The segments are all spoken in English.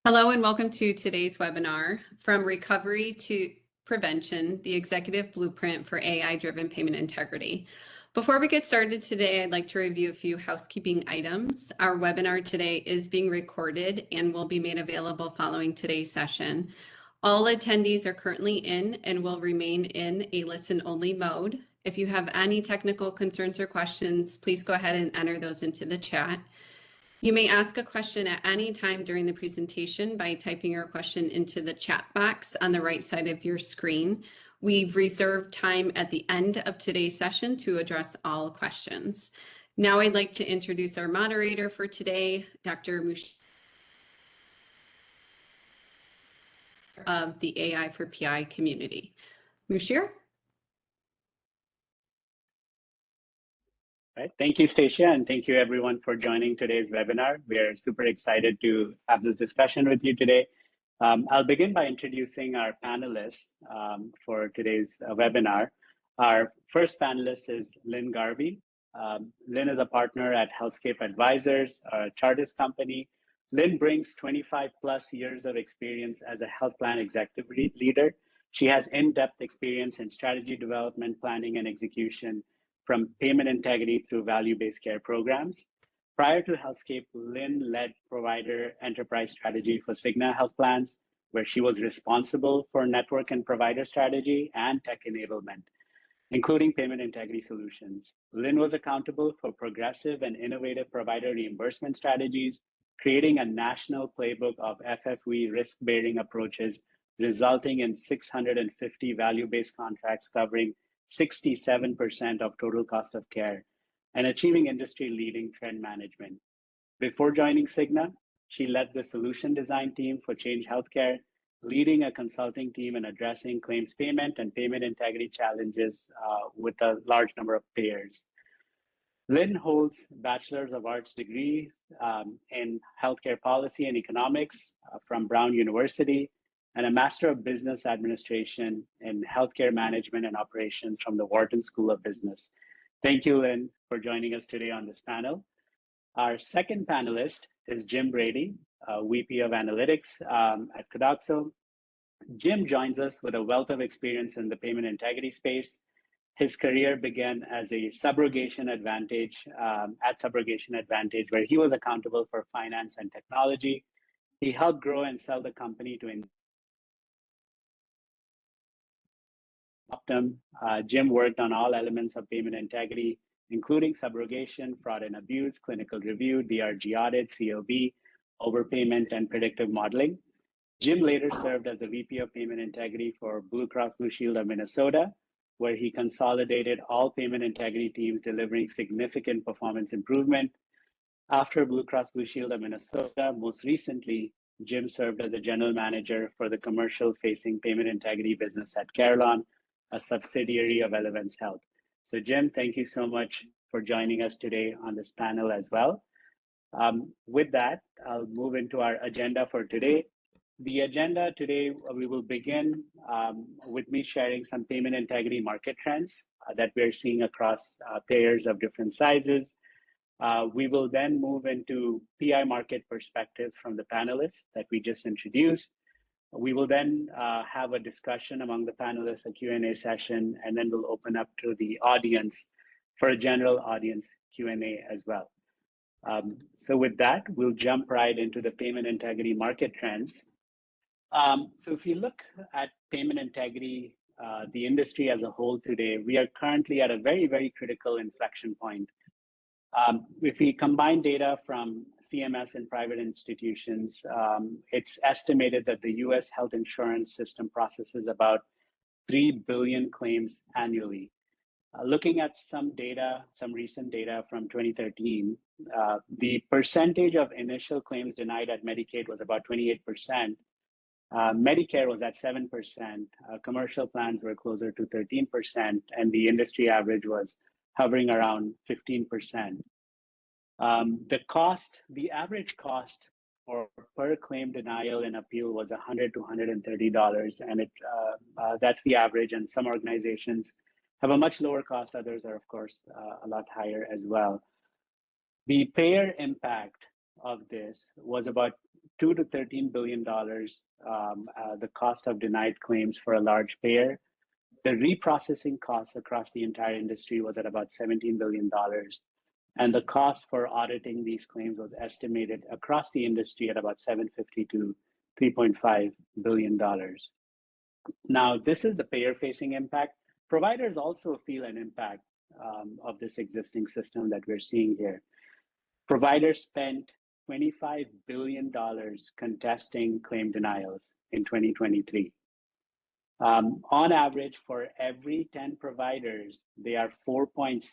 Hello and welcome to today's webinar, From Recovery to Prevention, the Executive Blueprint for AI-Driven Payment Integrity. Before we get started today, I'd like to review a few housekeeping items. Our webinar today is being recorded and will be made available following today's session. All attendees are currently in and will remain in a listen-only mode. If you have any technical concerns or questions, please go ahead and enter those into the chat. You may ask a question at any time during the presentation by typing your question into the chat box on the right side of your screen. We've reserved time at the end of today's session to address all questions. Now I'd like to introduce our moderator for today, Dr. Musheer of the AI for PI community. Musheer? Right. Thank you, Stacia, and thank you everyone for joining today's webinar. We are super excited to have this discussion with you today. I'll begin by introducing our panelists for today's webinar. Our first panelist is Lynn Garbee. Lynn is a partner at HealthScape Advisors, a Chartist company. Lynn brings 25 plus years of experience as a health plan executive leader. She has in-depth experience in strategy development, planning, and execution, from payment integrity through value-based care programs. Prior to HealthScape, Lynn led provider enterprise strategy for Cigna Health Plans, where she was responsible for network and provider strategy and tech enablement, including payment integrity solutions. Lynn was accountable for progressive and innovative provider reimbursement strategies, creating a national playbook of FFE risk-bearing approaches, resulting in 650 value-based contracts covering 67% of total cost of care, and achieving industry-leading trend management. Before joining Cigna, she led the solution design team for Change Healthcare, leading a consulting team and addressing claims payment and payment integrity challenges with a large number of payers. Lynn holds Bachelor's of Arts degree in Healthcare Policy and Economics from Brown University, and a Master of Business Administration in Healthcare Management and Operations from the Wharton School of Business. Thank you, Lynn, for joining us today on this panel. Our second panelist is Jim Brady, VP of Analytics at Codoxo. Jim joins us with a wealth of experience in the payment integrity space. His career began as a Subrogation Advantage, where he was accountable for finance and technology. He helped grow and sell the company to Jim worked on all elements of payment integrity, including subrogation, fraud and abuse, clinical review, DRG audit, COB, overpayment, and predictive modeling. Jim later served as the VP of Payment Integrity for Blue Cross Blue Shield of Minnesota, where he consolidated all payment integrity teams, delivering significant performance improvement. After Blue Cross Blue Shield of Minnesota, most recently, Jim served as a general manager for the commercial-facing payment integrity business at Carelon, a subsidiary of Elevance Health. So Jim, thank you so much for joining us today on this panel as well. With that, I'll move into our agenda for today. The agenda today, we will begin with me sharing some payment integrity market trends that we're seeing across payers of different sizes. We will then move into PI market perspectives from the panelists that we just introduced. We will then have a discussion among the panelists, a Q&A session, and then we'll open up to the audience for a general audience Q&A as well. So with that, we'll jump right into the payment integrity market trends. So if you look at payment integrity, the industry as a whole today, we are currently at a very, very critical inflection point. If we combine data from CMS and private institutions, it's estimated that the US health insurance system processes about 3 billion claims annually. Looking at some data, some recent data from 2013, the percentage of initial claims denied at Medicaid was about 28%. Medicare was at 7%. Commercial plans were closer to 13%, and the industry average was hovering around 15%. The average cost for per claim denial and appeal was $100 to $130, and that's the average. And some organizations have a much lower cost. Others are, of course, a lot higher as well. The payer impact of this was about $2 to $13 billion, the cost of denied claims for a large payer. The reprocessing costs across the entire industry was at about $17 billion. And the cost for auditing these claims was estimated across the industry at about $750 to $3.5 billion. Now, this is the payer-facing impact. Providers also feel an impact of this existing system that we're seeing here. Providers spent $25 billion contesting claim denials in 2023. On average, for every 10 providers, there are 4.6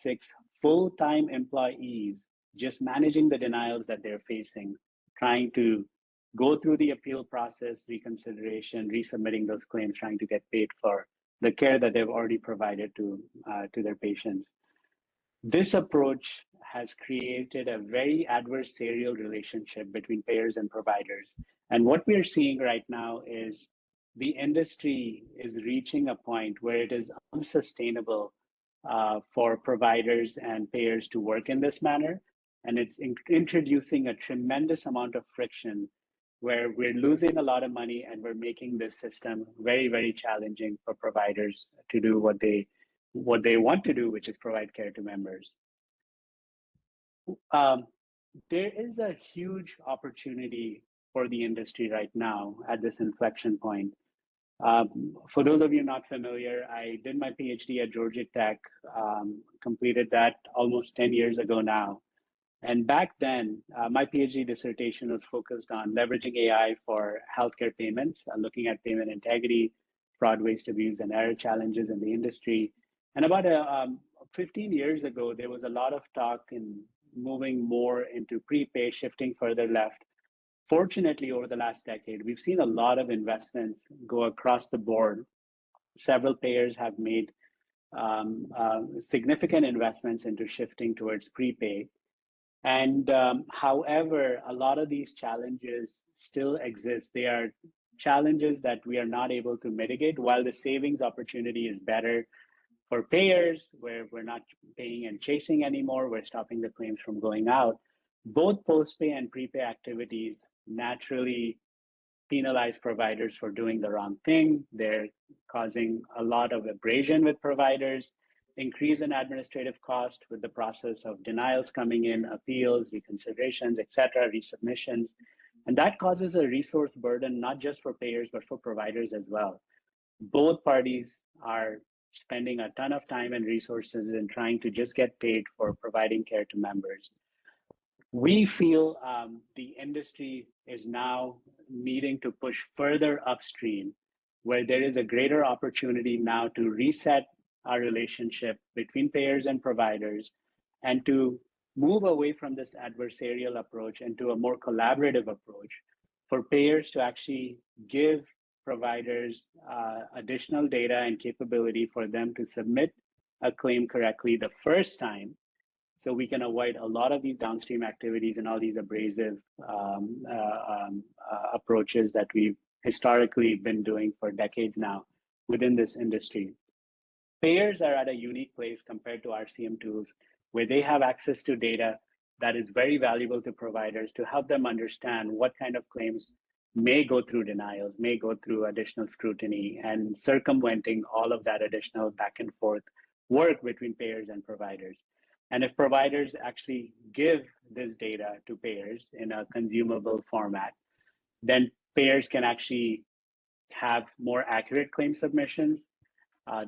full-time employees just managing the denials that they're facing, trying to go through the appeal process, reconsideration, resubmitting those claims, trying to get paid for the care that they've already provided to their patients. This approach has created a very adversarial relationship between payers and providers. And what we're seeing right now is the industry is reaching a point where it is unsustainable for providers and payers to work in this manner. And it's introducing a tremendous amount of friction where we're losing a lot of money and we're making this system very, very challenging for providers to do what they want to do, which is provide care to members. There is a huge opportunity for the industry right now at this inflection point. For those of you not familiar, I did my PhD at Georgia Tech, completed that almost 10 years ago now. And back then, my PhD dissertation was focused on leveraging AI for healthcare payments, looking at payment integrity, fraud, waste, abuse, and error challenges in the industry. And about 15 years ago, there was a lot of talk in moving more into prepay, shifting further left. Fortunately, over the last decade, we've seen a lot of investments go across the board. Several payers have made significant investments into shifting towards prepay. And however, a lot of these challenges still exist. They are challenges that we are not able to mitigate. While the savings opportunity is better for payers, where we're not paying and chasing anymore, we're stopping the claims from going out. Both post-pay and prepay activities naturally penalize providers for doing the wrong thing. They're causing a lot of abrasion with providers, increase in administrative cost with the process of denials coming in, appeals, reconsiderations, etc., resubmissions. And that causes a resource burden, not just for payers, but for providers as well. Both parties are spending a ton of time and resources in trying to just get paid for providing care to members. We feel the industry is now needing to push further upstream, where there is a greater opportunity now to reset our relationship between payers and providers and to move away from this adversarial approach into a more collaborative approach for payers to actually give providers additional data and capability for them to submit a claim correctly the first time, so we can avoid a lot of these downstream activities and all these abrasive approaches that we've historically been doing for decades now within this industry. Payers are at a unique place compared to RCM tools where they have access to data that is very valuable to providers to help them understand what kind of claims may go through denials, may go through additional scrutiny, and circumventing all of that additional back and forth work between payers and providers. And if providers actually give this data to payers in a consumable format, then payers can actually have more accurate claim submissions.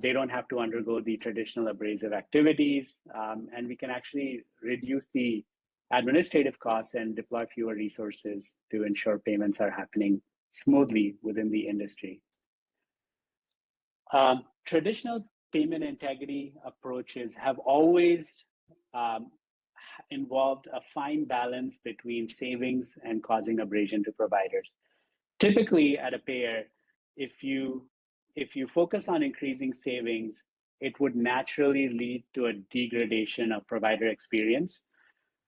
They don't have to undergo the traditional abrasive activities, and we can actually reduce the administrative costs and deploy fewer resources to ensure payments are happening smoothly within the industry. Traditional payment integrity approaches have always involved a fine balance between savings and causing abrasion to providers. Typically, at a payer, if you focus on increasing savings, it would naturally lead to a degradation of provider experience.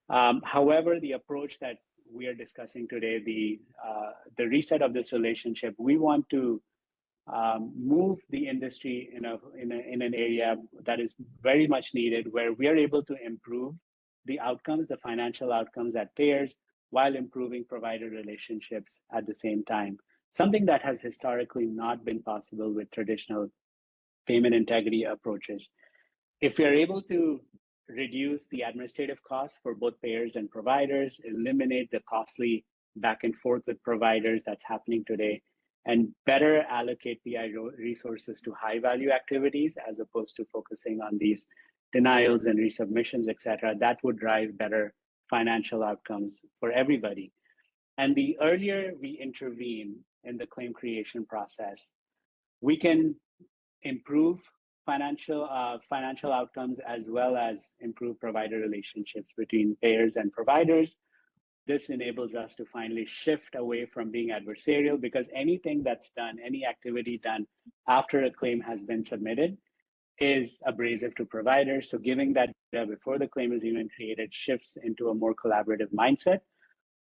However, the approach that we are discussing today, the reset of this relationship, we want to move the industry in an area that is very much needed, where we are able to improve the outcomes, the financial outcomes at payers, while improving provider relationships at the same time, something that has historically not been possible with traditional payment integrity approaches. If we are able to reduce the administrative costs for both payers and providers, eliminate the costly back and forth with providers that's happening today, and better allocate PI resources to high value activities as opposed to focusing on these denials and resubmissions, et cetera, that would drive better financial outcomes for everybody. And the earlier we intervene in the claim creation process, we can improve financial outcomes as well as improve provider relationships between payers and providers. This enables us to finally shift away from being adversarial, because anything that's done, any activity done after a claim has been submitted is abrasive to providers. So giving that data before the claim is even created shifts into a more collaborative mindset.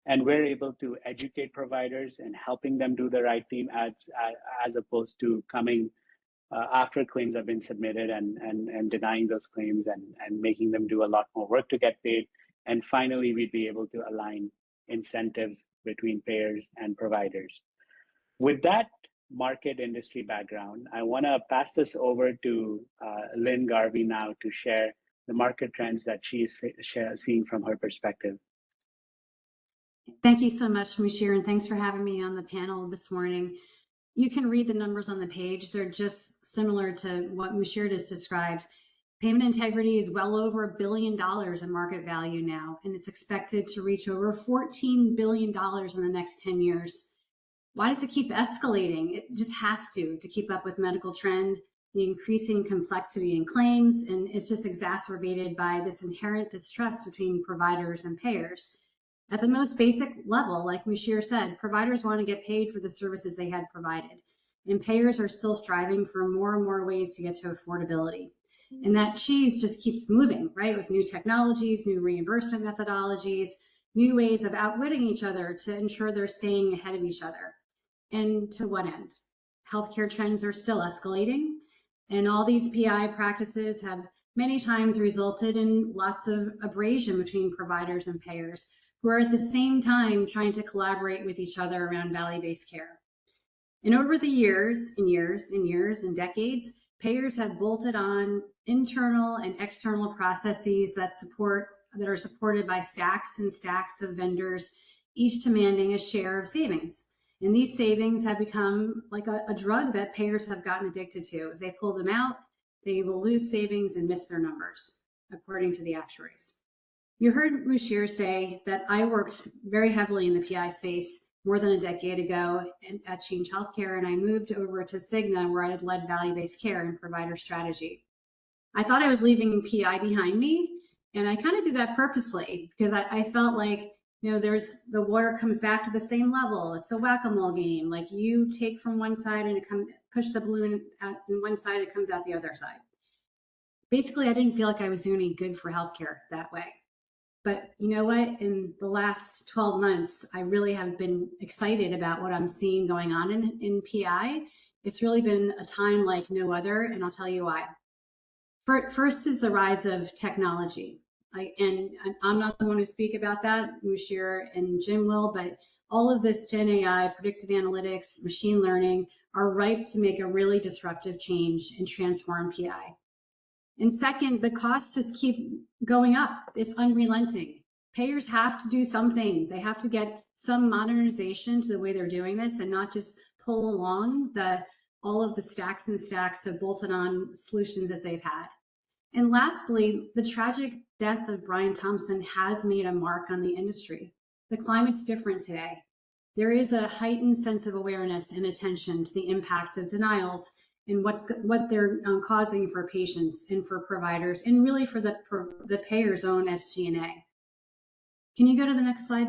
And we're able to educate providers and helping them do the right thing as opposed to coming after claims have been submitted and denying those claims and making them do a lot more work to get paid. And finally, we'd be able to align incentives between payers and providers. With that market industry background, I want to pass this over to Lynn Garbee now to share the market trends that she's seeing from her perspective. Thank you so much, Musheer, and thanks for having me on the panel this morning. You can read the numbers on the page. They're just similar to what Musheer just described. Payment integrity is well over $1 billion in market value now, and it's expected to reach over $14 billion in the next 10 years. Why does it keep escalating? It just has to keep up with medical trend, the increasing complexity in claims, and it's just exacerbated by this inherent distrust between providers and payers. At the most basic level, like Musheer said, providers want to get paid for the services they had provided, and payers are still striving for more and more ways to get to affordability. And that cheese just keeps moving, right? With new technologies, new reimbursement methodologies, new ways of outwitting each other to ensure they're staying ahead of each other. And to what end? Healthcare trends are still escalating, and all these PI practices have many times resulted in lots of abrasion between providers and payers, who are at the same time trying to collaborate with each other around value-based care. And over the years and years and years and decades, payers have bolted on internal and external processes that are supported by stacks and stacks of vendors, each demanding a share of savings. And these savings have become like a drug that payers have gotten addicted to. If they pull them out, they will lose savings and miss their numbers, according to the actuaries. You heard Musheer say that I worked very heavily in the PI space more than a decade ago at Change Healthcare, and I moved over to Cigna, where I had led value-based care and provider strategy. I thought I was leaving PI behind me, and I kind of did that purposely because I felt like, there's the water comes back to the same level. It's a whack-a-mole game. Like you take from one side and push the balloon out in one side, it comes out the other side. Basically, I didn't feel like I was doing any good for healthcare that way. But you know what? In the last 12 months, I really have been excited about what I'm seeing going on in PI. It's really been a time like no other, and I'll tell you why. First is the rise of technology. And I'm not the one to speak about that, Musheer and Jim will, but all of this Gen AI, predictive analytics, machine learning are ripe to make a really disruptive change and transform PI. And second, the costs just keep going up. It's unrelenting. Payers have to do something. They have to get some modernization to the way they're doing this and not just pull along all of the stacks and stacks of bolted on solutions that they've had. And lastly, the tragic death of Brian Thompson has made a mark on the industry. The climate's different today. There is a heightened sense of awareness and attention to the impact of denials and what they're causing for patients and for providers, and really for the payer's own SG&A. Can you go to the next slide?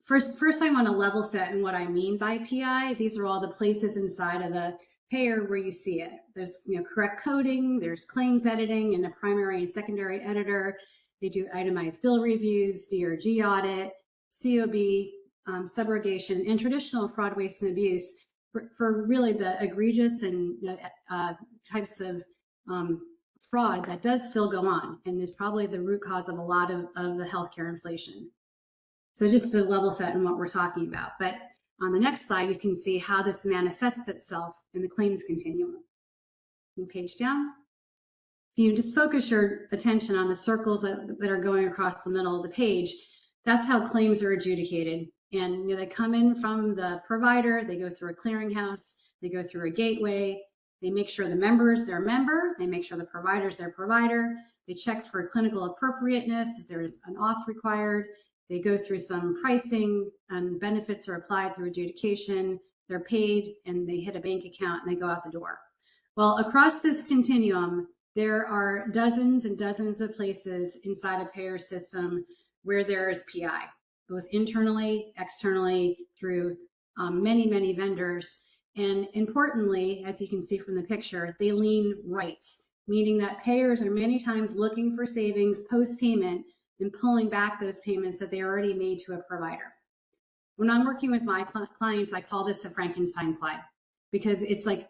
First, I want to level set in what I mean by PI. These are all the places inside of the payer where you see it. There's correct coding, there's claims editing, and a primary and secondary editor. They do itemized bill reviews, DRG audit, COB, subrogation, and traditional fraud, waste, and abuse for really the egregious and types of fraud that does still go on and is probably the root cause of a lot of the healthcare inflation. So just to level set in what we're talking about. But on the next slide, you can see how this manifests itself in the claims continuum. Page down. If you just focus your attention on the circles that are going across the middle of the page, that's how claims are adjudicated. And they come in from the provider, they go through a clearinghouse, they go through a gateway, they make sure the member's their member, they make sure the provider's their provider, they check for clinical appropriateness if there is an auth required, they go through some pricing and benefits are applied through adjudication, they're paid, and they hit a bank account and they go out the door. Well, across this continuum, there are dozens and dozens of places inside a payer system where there is PI, both internally, externally, through many, many vendors. And importantly, as you can see from the picture, they lean right, meaning that payers are many times looking for savings post-payment and pulling back those payments that they already made to a provider. When I'm working with my clients, I call this a Frankenstein slide, because it's like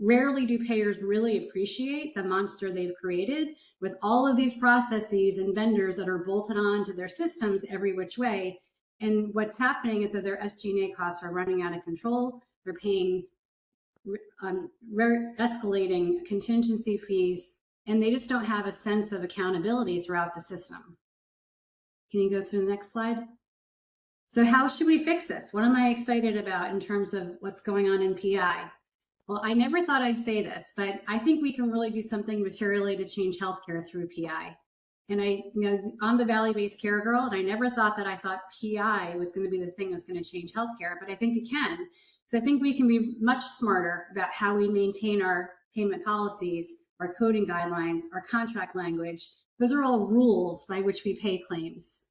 rarely do payers really appreciate the monster they've created with all of these processes and vendors that are bolted on to their systems every which way. And what's happening is that their SG&A costs are running out of control. They're paying escalating contingency fees, and they just don't have a sense of accountability throughout the system. Can you go through the next slide? So how should we fix this? What am I excited about in terms of what's going on in PI? Well, I never thought I'd say this, but I think we can really do something materially to change healthcare through PI. And I'm the value-based care girl, and I never thought that I thought PI was going to be the thing that's going to change healthcare, but I think it can. Because I think we can be much smarter about how we maintain our payment policies, our coding guidelines, our contract language. Those are all rules by which we pay claims.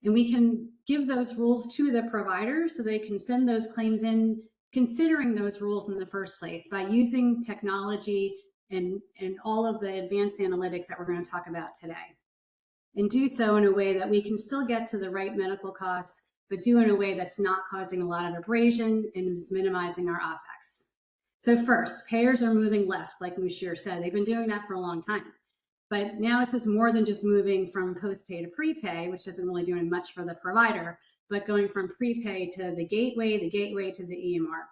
And we can give those rules to the provider so they can send those claims in considering those rules in the first place by using technology and all of the advanced analytics that we're going to talk about today. And do so in a way that we can still get to the right medical costs, but do in a way that's not causing a lot of abrasion and is minimizing our OpEx. So first, payers are moving left, like Musheer said. They've been doing that for a long time. But now it's just more than just moving from post-pay to prepay, which isn't really doing much for the provider, but going from prepay to the gateway to the EMR.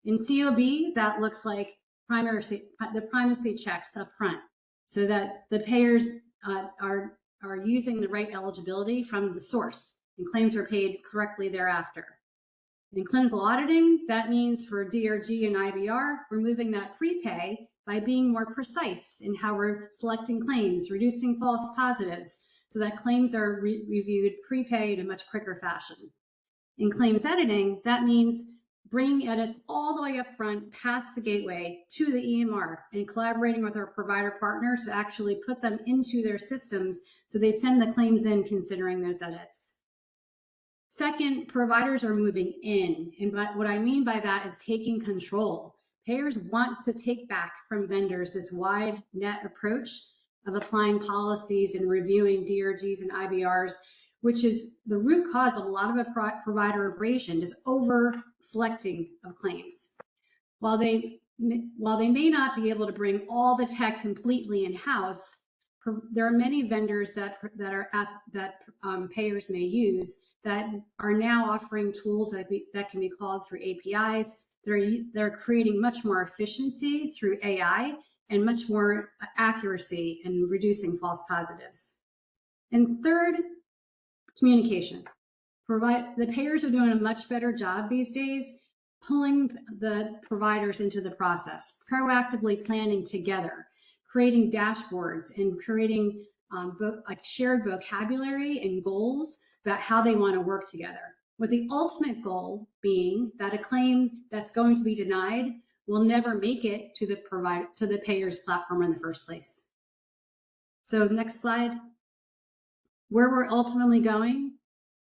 In COB, that looks like the primacy checks up front so that the payers are using the right eligibility from the source and claims are paid correctly thereafter. In clinical auditing, that means for DRG and IBR, we're moving that prepay by being more precise in how we're selecting claims, reducing false positives, so that claims are reviewed prepay in a much quicker fashion. In claims editing, that means bringing edits all the way up front past the gateway to the EMR and collaborating with our provider partners to actually put them into their systems so they send the claims in considering those edits. Second, providers are moving in. And what I mean by that is taking control. Payers want to take back from vendors this wide net approach of applying policies and reviewing DRGs and IBRs, which is the root cause of a lot of provider abrasion, just over selecting of claims. While they may not be able to bring all the tech completely in-house, there are many vendors that payers may use that are now offering tools that can be called through APIs. They're creating much more efficiency through AI and much more accuracy in reducing false positives. And third, communication. The payers are doing a much better job these days pulling the providers into the process, proactively planning together, creating dashboards and creating shared vocabulary and goals about how they want to work together, with the ultimate goal being that a claim that's going to be denied will never make it to the payer's platform in the first place. So next slide. Where we're ultimately going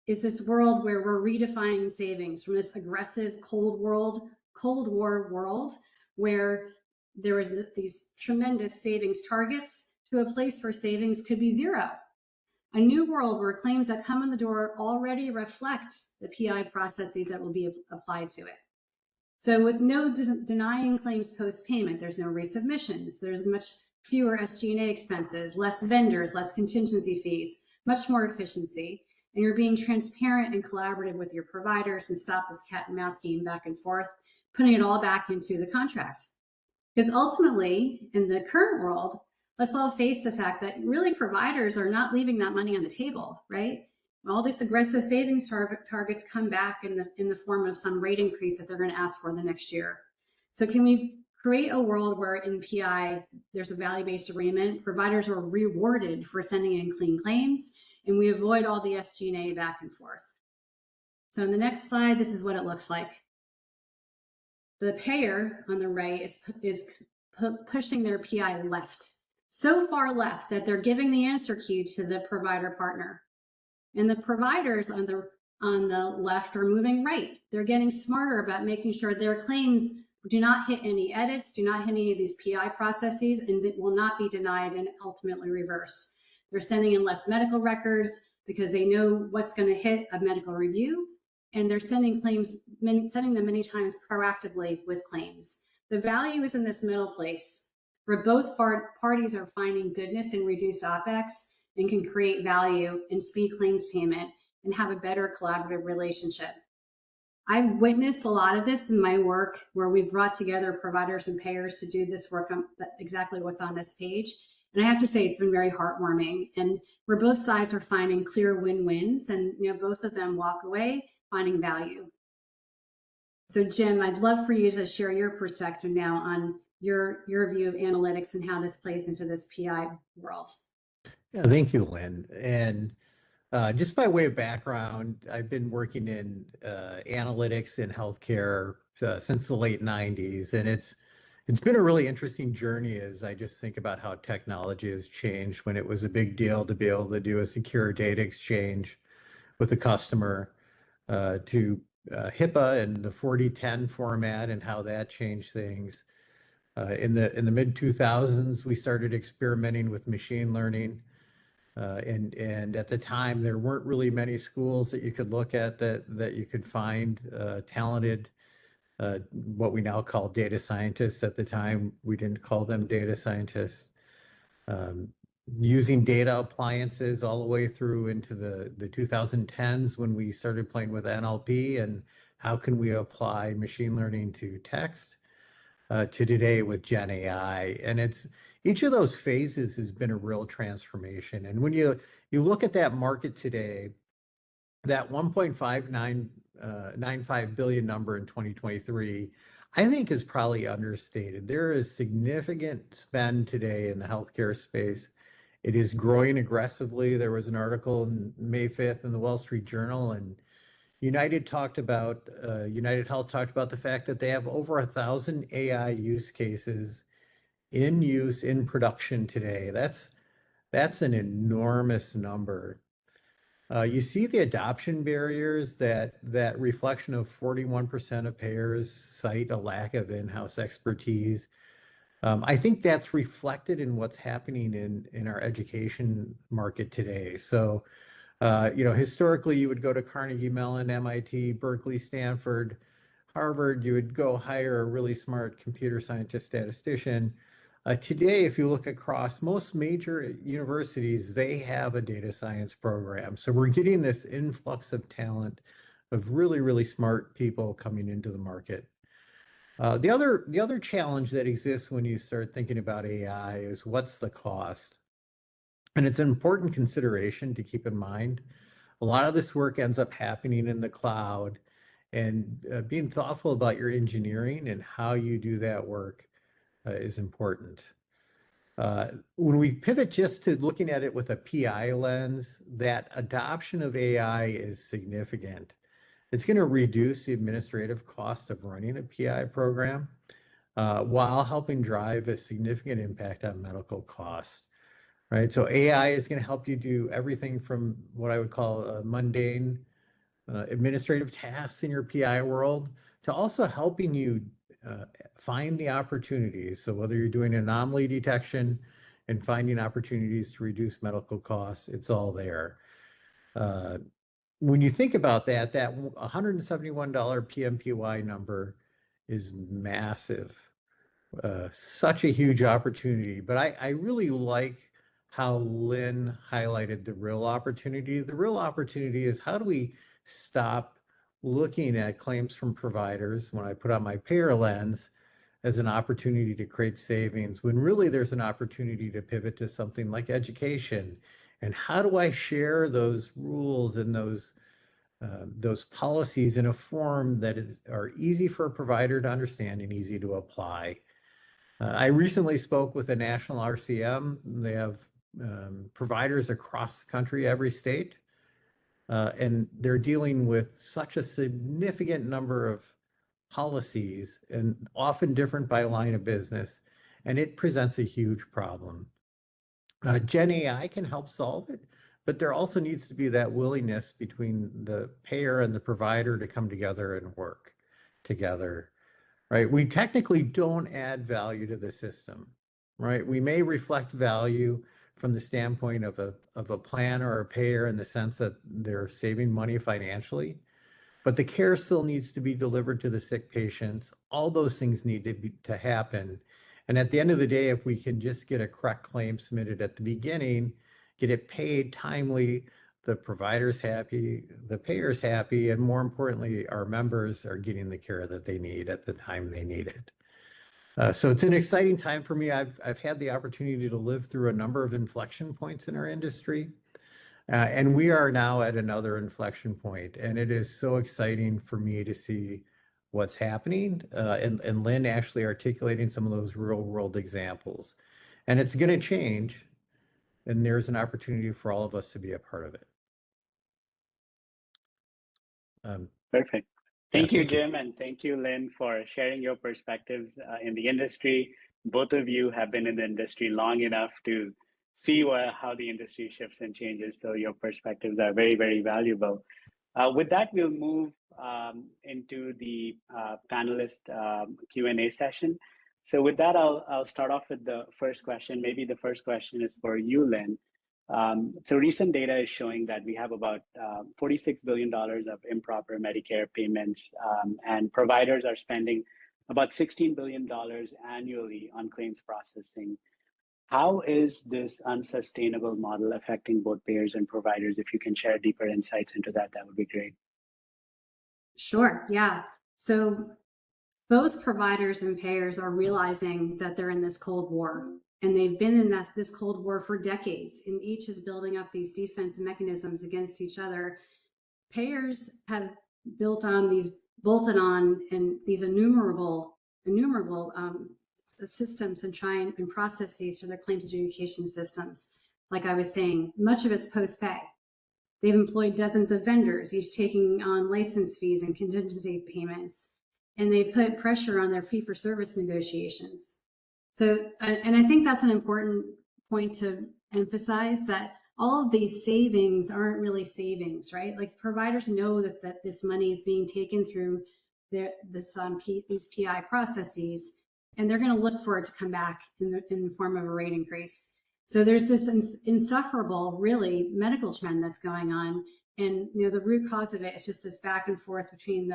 is this world where we're redefining savings from this aggressive Cold War world where there was these tremendous savings targets to a place where savings could be zero. A new world where claims that come in the door already reflect the PI processes that will be applied to it. So with no denying claims post-payment, there's no resubmissions, there's much fewer SG&A expenses, less vendors, less contingency fees, much more efficiency. and you're being transparent and collaborative with your providers and stop this cat and mouse game back and forth, putting it all back into the contract. Because ultimately, in the current world, let's all face the fact that really providers are not leaving that money on the table, right? All these aggressive savings targets come back in the form of some rate increase that they're going to ask for the next year. So can we create a world where in PI, there's a value-based agreement, providers are rewarded for sending in clean claims, and we avoid all the SG&A back and forth. So in the next slide, this is what it looks like. The payer on the right is pushing their PI left, so far left that they're giving the answer key to the provider partner. And the providers on the left are moving right. They're getting smarter about making sure their claims do not hit any edits, do not hit any of these PI processes, and it will not be denied and ultimately reversed. They're sending in less medical records because they know what's going to hit a medical review, and they're sending them many times proactively with claims. The value is in this middle place, where both parties are finding goodness in reduced OpEx and can create value and speed claims payment and have a better collaborative relationship. I've witnessed a lot of this in my work where we've brought together providers and payers to do this work on exactly what's on this page. And I have to say, it's been very heartwarming, and where both sides are finding clear win-wins, and both of them walk away finding value. So Jim, I'd love for you to share your perspective now on your view of analytics and how this plays into this PI world. Yeah, thank you, Lynn. And just by way of background, I've been working in analytics in healthcare since the late 90s, and it's been a really interesting journey as I just think about how technology has changed. When it was a big deal to be able to do a secure data exchange with the customer, to HIPAA and the 4010 format and how that changed things. In the mid 2000s, we started experimenting with machine learning. And at the time, there weren't really many schools that you could look at that you could find talented, what we now call data scientists. At the time, we didn't call them data scientists. Using data appliances all the way through into the 2010s when we started playing with NLP and how can we apply machine learning to text, to today with Gen AI. And each of those phases has been a real transformation. And when you look at that market today, that 1.595 billion number in 2023, I think is probably understated. There is significant spend today in the healthcare space. It is growing aggressively. There was an article on May 5th in the Wall Street Journal, and United Health talked about the fact that they have over 1,000 AI use cases in use in production today. That's an enormous number. You see the adoption barriers, that reflection of 41% of payers cite a lack of in-house expertise. I think that's reflected in what's happening in our education market today. So, historically, you would go to Carnegie Mellon, MIT, Berkeley, Stanford, Harvard. You would go hire a really smart computer scientist statistician. Today, if you look across most major universities, they have a data science program. So we're getting this influx of talent of really, really smart people coming into the market. The other challenge that exists when you start thinking about AI is what's the cost? And it's an important consideration to keep in mind. A lot of this work ends up happening in the cloud, and being thoughtful about your engineering and how you do that work is important. When we pivot just to looking at it with a PI lens, that adoption of AI is significant. It's going to reduce the administrative cost of running a PI program while helping drive a significant impact on medical costs. Right, so AI is going to help you do everything from what I would call mundane administrative tasks in your PI world to also helping you find the opportunities. So whether you're doing anomaly detection and finding opportunities to reduce medical costs, it's all there. When you think about that $171 PMPY number is massive. Such a huge opportunity, but I really like how Lynn highlighted the real opportunity. The real opportunity is how do we stop looking at claims from providers, when I put on my payer lens, as an opportunity to create savings, when really there's an opportunity to pivot to something like education. And how do I share those rules and those policies in a form that are easy for a provider to understand and easy to apply? I recently spoke with a national RCM. They have providers across the country, every state, and they're dealing with such a significant number of policies, and often different by line of business, and it presents a huge problem. Gen AI can help solve it, but there also needs to be that willingness between the payer and the provider to come together and work together, right? We technically don't add value to the system, right? We may reflect value from the standpoint of a plan or a payer in the sense that they're saving money financially, but the care still needs to be delivered to the sick patients. All those things need to happen. And at the end of the day, if we can just get a correct claim submitted at the beginning, get it paid timely, the provider's happy, the payer's happy, and more importantly, our members are getting the care that they need at the time they need it. So it's an exciting time for me. I've had the opportunity to live through a number of inflection points in our industry. And we are now at another inflection point, and it is so exciting for me to see what's happening, and Lynn actually articulating some of those real world examples. And it's going to change, and there's an opportunity for all of us to be a part of it. Perfect. Thank you, thank you. Jim, and thank you, Lynn, for sharing your perspectives in the industry. Both of you have been in the industry long enough to see how the industry shifts and changes, so your perspectives are very, very valuable. With that, we'll move into the panelist Q&A session. So with that, I'll start off with the first question. Maybe the first question is for you, Lynn. So recent data is showing that we have about $46 billion of improper Medicare payments, and providers are spending about $16 billion annually on claims processing. How is this unsustainable model affecting both payers and providers? If you can share deeper insights into that, that would be great. Sure, yeah. So both providers and payers are realizing that they're in this Cold War, and they've been in this Cold War for decades, and each is building up these defense mechanisms against each other. Payers have bolted on and these innumerable systems and processes to their claims adjudication systems. Like I was saying, much of it's post-pay. They've employed dozens of vendors, each taking on license fees and contingency payments, and they put pressure on their fee-for-service negotiations. So, and I think that's an important point to emphasize, that all of these savings aren't really savings, right? Like providers know that this money is being taken through these PI processes, and they're going to look for it to come back in the form of a rate increase. So there's this insufferable, really, medical trend that's going on, and the root cause of it is just this back and forth between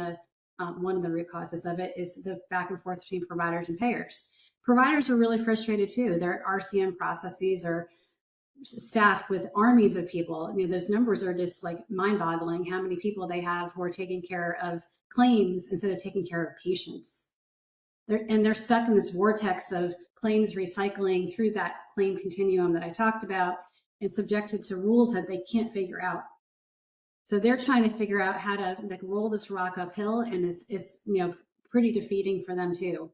one of the root causes of it is the back and forth between providers and payers. Providers are really frustrated too. Their RCM processes are staffed with armies of people. Those numbers are just like mind-boggling, how many people they have who are taking care of claims instead of taking care of patients. They're stuck in this vortex of claims recycling through that claim continuum that I talked about, and subjected to rules that they can't figure out. So they're trying to figure out how to roll this rock uphill, and it's pretty defeating for them too.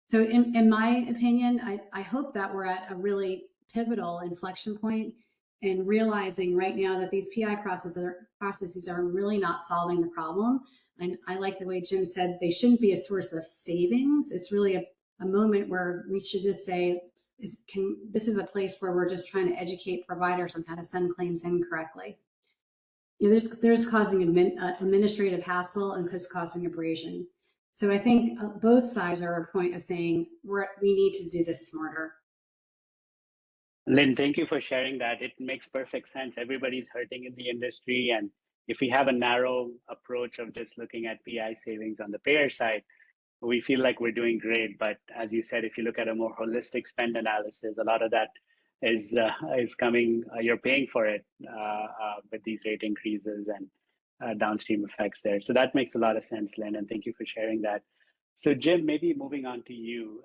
So in my opinion, I hope that we're at a really pivotal inflection point in realizing right now that these PI processes are really not solving the problem. And I like the way Jim said they shouldn't be a source of savings. It's really a moment where we should just say, this is a place where we're just trying to educate providers on how to send claims in correctly. There's causing administrative hassle and causing abrasion. So I think both sides are a point of saying we need to do this smarter. Lynn, thank you for sharing that. It makes perfect sense. Everybody's hurting in the industry, and if we have a narrow approach of just looking at PI savings on the payer side, we feel like we're doing great. But as you said, if you look at a more holistic spend analysis, a lot of that is coming. You're paying for it with these rate increases and downstream effects there. So that makes a lot of sense, Lynn, and thank you for sharing that. So Jim, maybe moving on to you.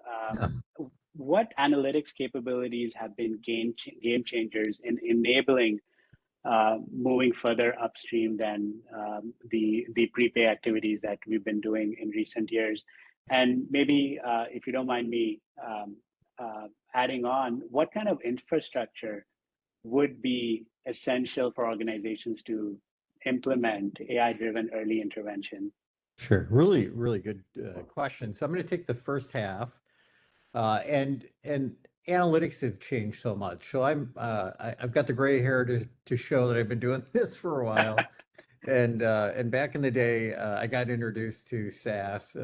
What analytics capabilities have been game changers in enabling moving further upstream than the prepay activities that we've been doing in recent years? And maybe, if you don't mind me adding on, what kind of infrastructure would be essential for organizations to implement AI-driven early intervention? Sure. Really, really good question. So I'm going to take the first half, and analytics have changed so much. So I've got the gray hair to show that I've been doing this for a while. And back in the day, I got introduced to SAS,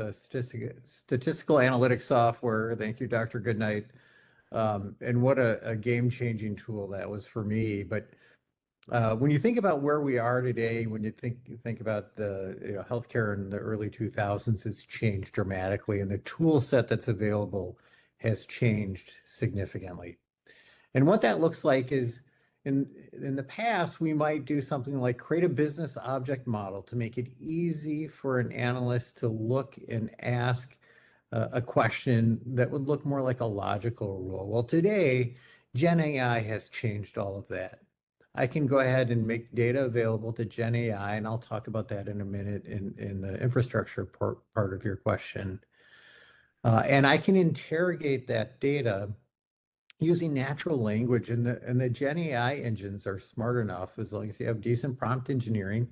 statistical analytics software. Thank you, Dr. Goodnight. And what a game-changing tool that was for me. But when you think about where we are today, when you think about the healthcare in the early 2000s, it's changed dramatically, and the tool set that's available has changed significantly. And what that looks like is in the past, we might do something like create a business object model to make it easy for an analyst to look and ask a question that would look more like a logical rule. Well, today, Gen AI has changed all of that. I can go ahead and make data available to Gen AI, and I'll talk about that in a minute in the infrastructure part of your question. And I can interrogate that data using natural language, and the Gen AI engines are smart enough, as long as you have decent prompt engineering,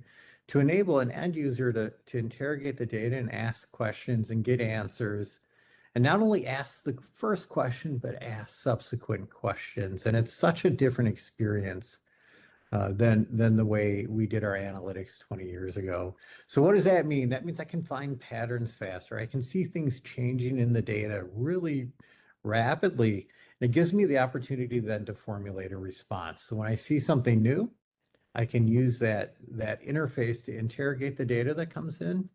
to enable an end user to interrogate the data and ask questions and get answers, and not only ask the first question, but ask subsequent questions. And it's such a different experience than the way we did our analytics 20 years ago. So what does that mean? That means I can find patterns faster. I can see things changing in the data really rapidly. And it gives me the opportunity then to formulate a response. So when I see something new, I can use that interface to interrogate the data that comes in,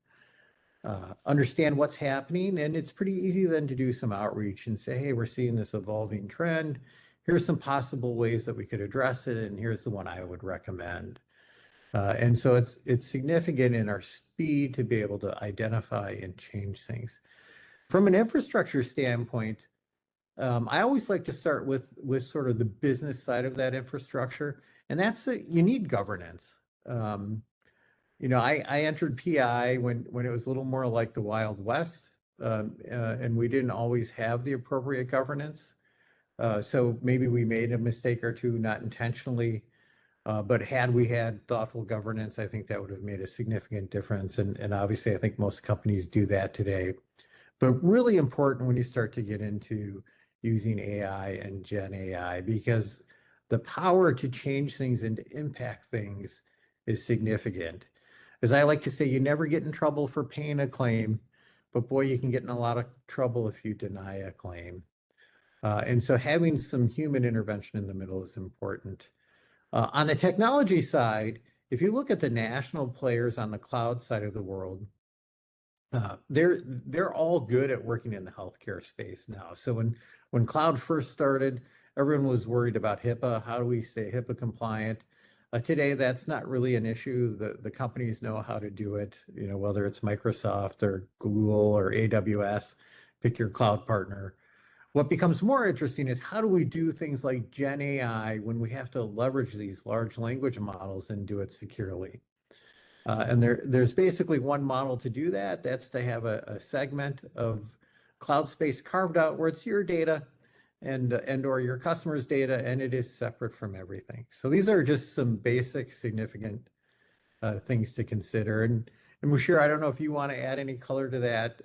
understand what's happening, and it's pretty easy then to do some outreach and say, hey, we're seeing this evolving trend. Here's some possible ways that we could address it, and here's the one I would recommend. And so it's significant in our speed to be able to identify and change things. From an infrastructure standpoint, I always like to start with sort of the business side of that infrastructure, and that's you need governance. I entered PI when it was a little more like the Wild West, and we didn't always have the appropriate governance. So maybe we made a mistake or two, not intentionally, but had we had thoughtful governance, I think that would have made a significant difference. And obviously, I think most companies do that today. But really important when you start to get into using AI and Gen AI, because the power to change things and to impact things is significant. As I like to say, you never get in trouble for paying a claim, but boy, you can get in a lot of trouble if you deny a claim. And so having some human intervention in the middle is important. On the technology side, if you look at the national players on the cloud side of the world, they're all good at working in the healthcare space now. So when cloud first started, everyone was worried about HIPAA. How do we stay HIPAA compliant? Today, that's not really an issue. The companies know how to do it, whether it's Microsoft or Google or AWS, pick your cloud partner. What becomes more interesting is how do we do things like Gen AI when we have to leverage these large language models and do it securely? And there's basically one model to do that. That's to have a segment of cloud space carved out where it's your data and or your customer's data, and it is separate from everything. So these are just some basic, significant things to consider. And Musheer, I don't know if you want to add any color to that,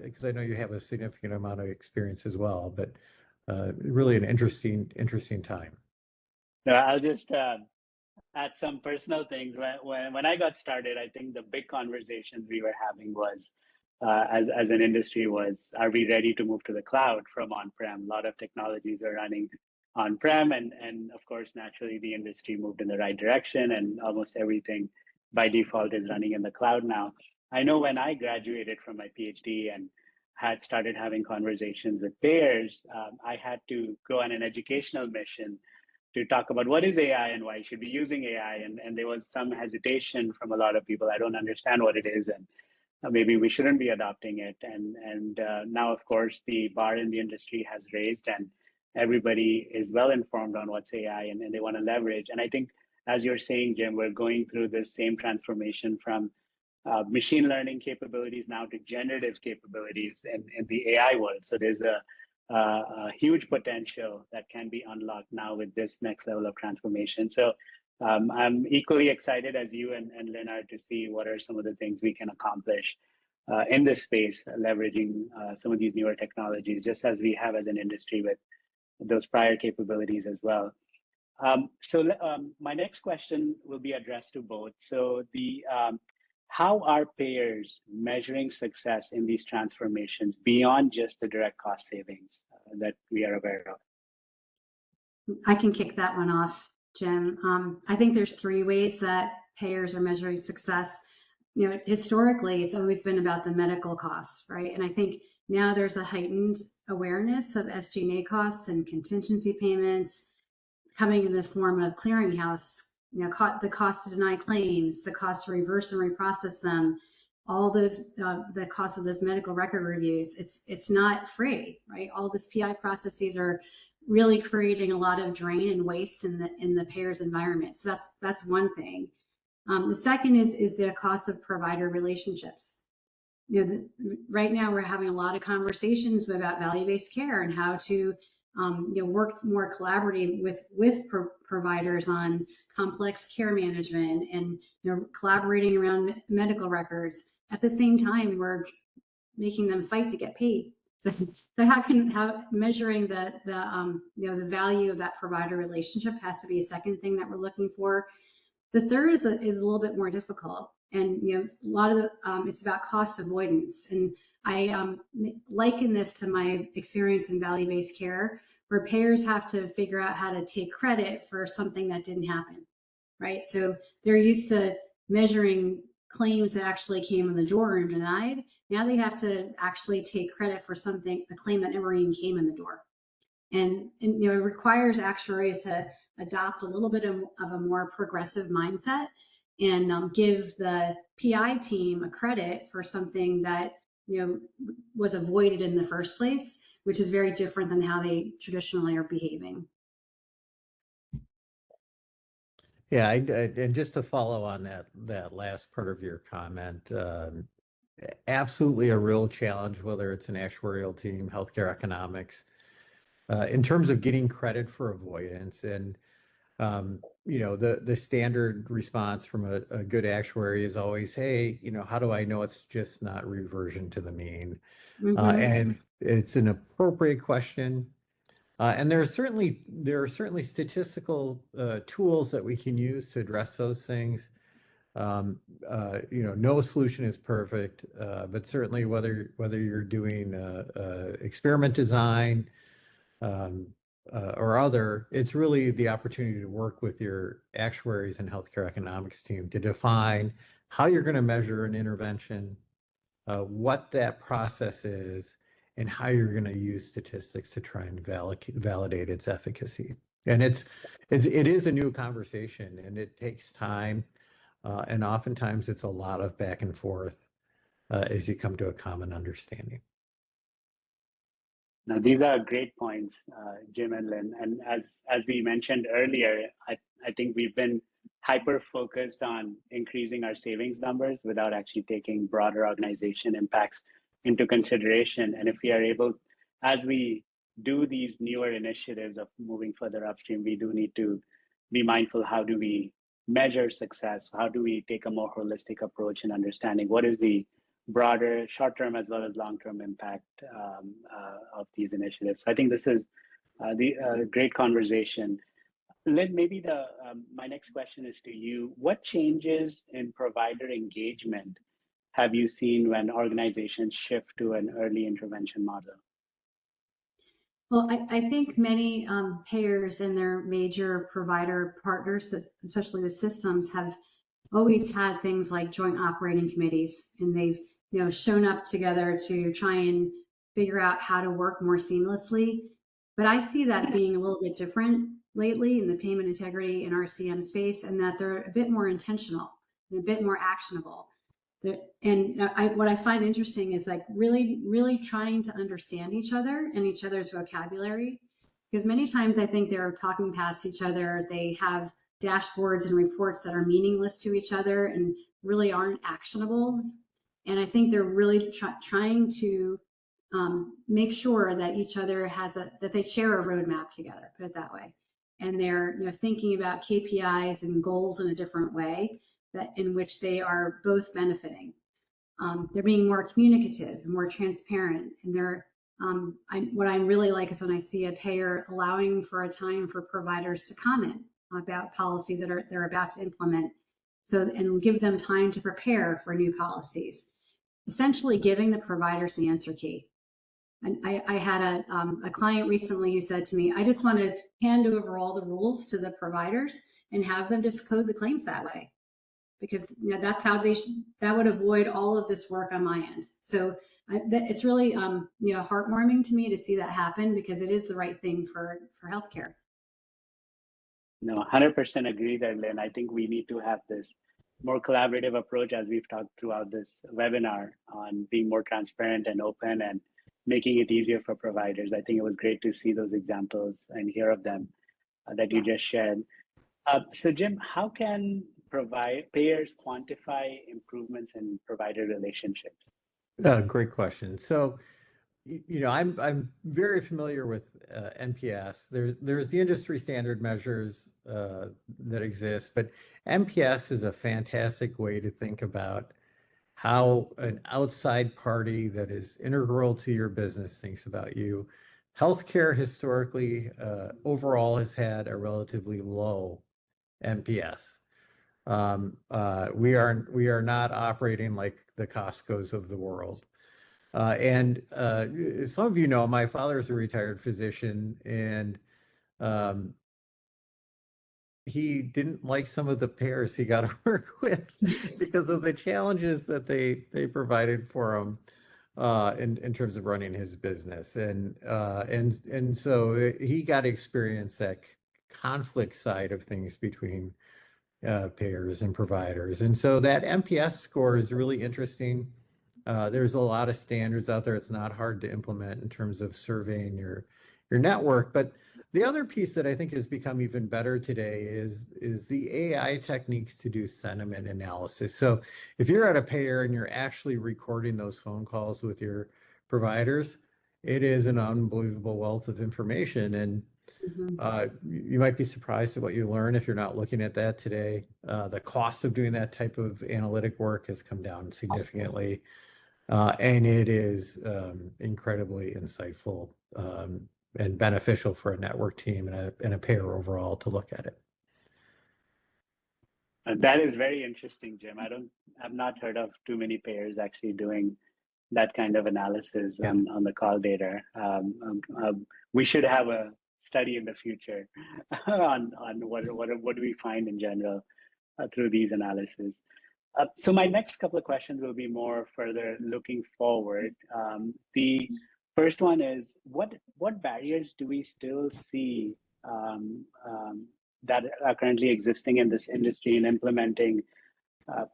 because I know you have a significant amount of experience as well, but really an interesting time. No, I'll just add some personal things. When I got started, I think the big conversations we were having was, as an industry, was, are we ready to move to the cloud from on-prem? A lot of technologies are running on-prem, and of course, naturally, the industry moved in the right direction, and almost everything by default is running in the cloud now. I know when I graduated from my PhD and had started having conversations with payers, I had to go on an educational mission to talk about what is AI and why you should be using AI. And there was some hesitation from a lot of people. I don't understand what it is, and maybe we shouldn't be adopting it. And now, of course, the bar in the industry has raised, and everybody is well informed on what's AI and they want to leverage. And I think, as you're saying, Jim, we're going through this same transformation from machine learning capabilities now to generative capabilities in the AI world. So there's a huge potential that can be unlocked now with this next level of transformation. So I'm equally excited as you and Lynn are to see what are some of the things we can accomplish in this space, leveraging some of these newer technologies, just as we have as an industry with those prior capabilities as well. So my next question will be addressed to both. So how are payers measuring success in these transformations beyond just the direct cost savings that we are aware of? I can kick that one off, Jim. I think there's three ways that payers are measuring success. You know, historically, it's always been about the medical costs, right? And I think now there's a heightened awareness of SG&A costs and contingency payments coming in the form of clearinghouse, you know, the cost to deny claims, the cost to reverse and reprocess them, all those, the cost of those medical record reviews. It's not free, right? All this PI processes are really creating a lot of drain and waste in the payer's environment. So that's one thing. The second is the cost of provider relationships. You know, right now we're having a lot of conversations about value-based care and how to work more collaboratively with providers on complex care management and collaborating around medical records. At the same time, we're making them fight to get paid. So how measuring the value of that provider relationship has to be a second thing that we're looking for. The third is a little bit more difficult, and a lot of it's about cost avoidance. And I liken this to my experience in value-based care, where payers have to figure out how to take credit for something that didn't happen, right? So they're used to measuring claims that actually came in the door and denied. Now they have to actually take credit for a claim that never even came in the door. And it requires actuaries to adopt a little bit of a more progressive mindset and give the PI team a credit for something that was avoided in the first place, which is very different than how they traditionally are behaving. Yeah, and just to follow on that last part of your comment, absolutely a real challenge, whether it's an actuarial team, healthcare economics, in terms of getting credit for avoidance. And the standard response from a good actuary is always, hey, how do I know it's just not reversion to the mean? Mm-hmm. And it's an appropriate question. And there are certainly statistical tools that we can use to address those things. No solution is perfect, but certainly whether you're doing experiment design or other, it's really the opportunity to work with your actuaries and healthcare economics team to define how you're going to measure an intervention, what that process is, and how you're going to use statistics to try and validate its efficacy. And it is a new conversation, and it takes time, and oftentimes it's a lot of back and forth as you come to a common understanding. Now, these are great points, Jim and Lynn. And as we mentioned earlier, I think we've been hyper-focused on increasing our savings numbers without actually taking broader organization impacts into consideration. And if we are able, as we do these newer initiatives of moving further upstream, we do need to be mindful, how do we measure success? How do we take a more holistic approach in understanding what is the broader short-term as well as long-term impact of these initiatives? So I think this is the great conversation. Lynn, maybe my next question is to you. What changes in provider engagement have you seen when organizations shift to an early intervention model? Well, I think many payers and their major provider partners, especially the systems, have always had things like joint operating committees, and they've shown up together to try and figure out how to work more seamlessly. But I see that being a little bit different lately in the payment integrity and RCM space, and that they're a bit more intentional and a bit more actionable. And what I find interesting is like really trying to understand each other and each other's vocabulary, because many times I think they're talking past each other. They have dashboards and reports that are meaningless to each other and really aren't actionable. And I think they're really trying to make sure that each other has that they share a roadmap together, put it that way. And they're thinking about KPIs and goals in a different way, that in which they are both benefiting. They're being more communicative and more transparent. And they're what I really like is when I see a payer allowing for a time for providers to comment about policies that they're about to implement, and give them time to prepare for new policies. Essentially, giving the providers the answer key. And I had a client recently who said to me, I just want to hand over all the rules to the providers and have them just code the claims that way, because that's how that would avoid all of this work on my end. So it's really heartwarming to me to see that happen, because it is the right thing for healthcare. No, 100% agree there, Lynn. I think we need to have this more collaborative approach, as we've talked throughout this webinar, on being more transparent and open and making it easier for providers. I think it was great to see those examples and hear of them that you just shared. So Jim, how can payers quantify improvements in provider relationships? Great question. So, I'm very familiar with NPS. There's the industry standard measures that exist, but NPS is a fantastic way to think about how an outside party that is integral to your business thinks about you. Healthcare historically, overall, has had a relatively low NPS. We are not operating like the Costcos of the world. And some of you know, my father is a retired physician, and he didn't like some of the payers he got to work with because of the challenges that they provided for him in terms of running his business, and so he got to experience that conflict side of things between payers and providers. And so that NPS score is really interesting. There's a lot of standards out there. It's not hard to implement in terms of surveying your network. But the other piece that I think has become even better today is the AI techniques to do sentiment analysis. So if you're at a payer and you're actually recording those phone calls with your providers, it is an unbelievable wealth of information. And you might be surprised at what you learn if you're not looking at that today. The cost of doing that type of analytic work has come down significantly, and it is incredibly insightful and beneficial for a network team and a payer overall to look at it. That is very interesting, Jim. I've not heard of too many payers actually doing that kind of analysis on the call data. We should have a study in the future on what do we find in general through these analyses. So my next couple of questions will be more further looking forward. The first one is, what barriers do we still see that are currently existing in this industry in implementing